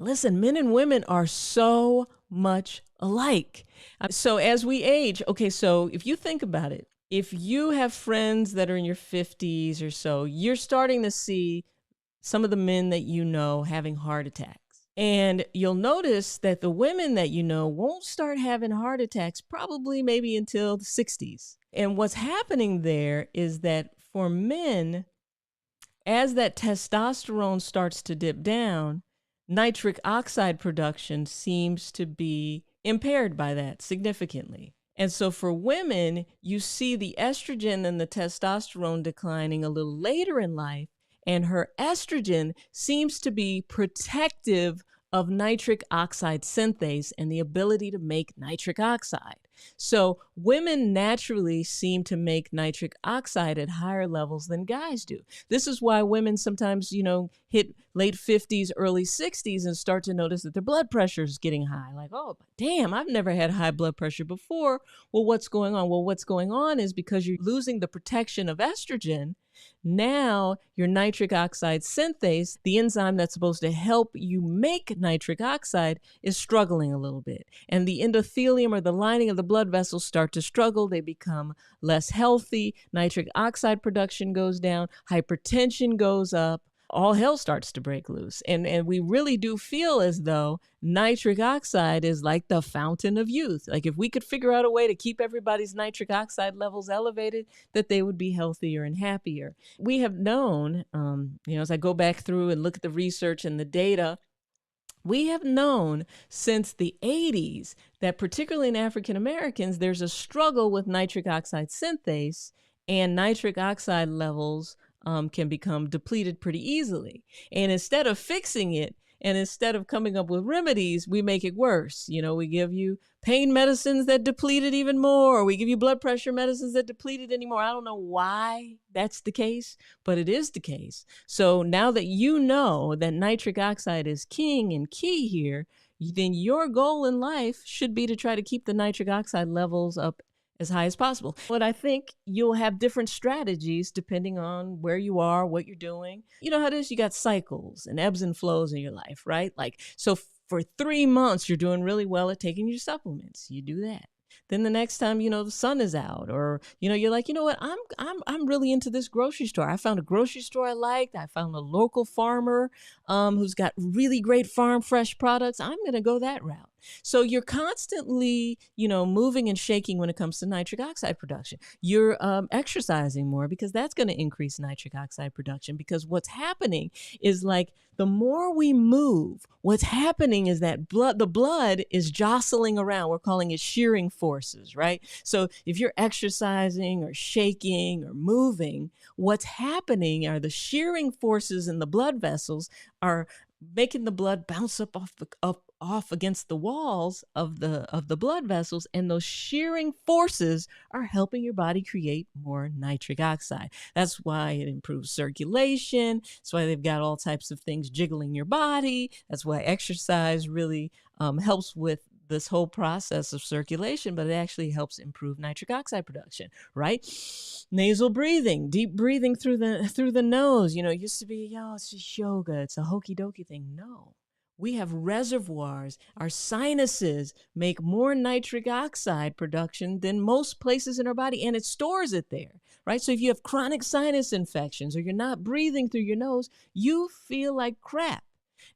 Listen, men and women are so much alike. So as we age, okay, so if you think about it, if you have friends that are in your 50s or so, you're starting to see some of the men that you know having heart attacks. And you'll notice that the women that you know won't start having heart attacks probably maybe until the 60s. And what's happening there is that for men, as that testosterone starts to dip down, nitric oxide production seems to be impaired by that significantly. And so for women, you see the estrogen and the testosterone declining a little later in life, and her estrogen seems to be protective of nitric oxide synthase and the ability to make nitric oxide. So women naturally seem to make nitric oxide at higher levels than guys do. This is why women sometimes, hit late 50s, early 60s and start to notice that their blood pressure is getting high. Like, oh, damn, I've never had high blood pressure before. Well, what's going on? Well, what's going on is because you're losing the protection of estrogen. Now, your nitric oxide synthase, the enzyme that's supposed to help you make nitric oxide, is struggling a little bit. And the endothelium or the lining of the blood vessels start to struggle. They become less healthy. Nitric oxide production goes down. Hypertension goes up. All hell starts to break loose. And we really do feel as though nitric oxide is like the fountain of youth. Like if we could figure out a way to keep everybody's nitric oxide levels elevated, that they would be healthier and happier. We have known, as I go back through and look at the research and the data, we have known since the 80s that particularly in African Americans, there's a struggle with nitric oxide synthase, and nitric oxide levels can become depleted pretty easily. And instead of fixing it, and instead of coming up with remedies, we make it worse. We give you pain medicines that deplete it even more, or we give you blood pressure medicines that deplete it anymore. I don't know why that's the case, but it is the case. So now that you know that nitric oxide is king and key here, then your goal in life should be to try to keep the nitric oxide levels up as high as possible. But I think you'll have different strategies depending on where you are, what you're doing. You know how it is? You got cycles and ebbs and flows in your life, right? So for 3 months, you're doing really well at taking your supplements. You do that. Then the next time, the sun is out, or, you're like, you know what, I'm really into this grocery store. I found a grocery store I liked. I found a local farmer who's got really great farm fresh products. I'm going to go that route. So you're constantly, moving and shaking when it comes to nitric oxide production. You're exercising more because that's going to increase nitric oxide production, because what's happening is like the more we move, what's happening is that the blood is jostling around. We're calling it shearing forces, right? So if you're exercising or shaking or moving, what's happening are the shearing forces in the blood vessels are making the blood bounce up off against the walls of the blood vessels, and those shearing forces are helping your body create more nitric oxide. That's why it improves circulation. That's why they've got all types of things jiggling your body. That's why exercise really helps with this whole process of circulation, but it actually helps improve nitric oxide production, right? Nasal breathing, deep breathing through the nose. It used to be, it's just yoga. It's a hokey dokey thing. No. We have reservoirs. Our sinuses make more nitric oxide production than most places in our body, and it stores it there, right? So if you have chronic sinus infections or you're not breathing through your nose, you feel like crap.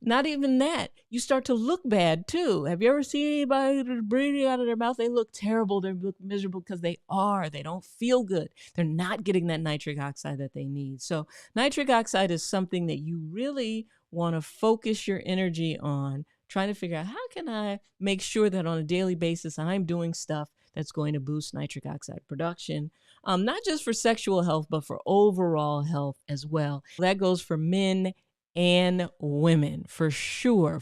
Not even that. You start to look bad too. Have you ever seen anybody breathing out of their mouth? They look terrible. They look miserable because they don't feel good. They're not getting that nitric oxide that they need. So nitric oxide is something that you really want to focus your energy on, trying to figure out how can I make sure that on a daily basis I'm doing stuff that's going to boost nitric oxide production, not just for sexual health, but for overall health as well. That goes for men and women, for sure.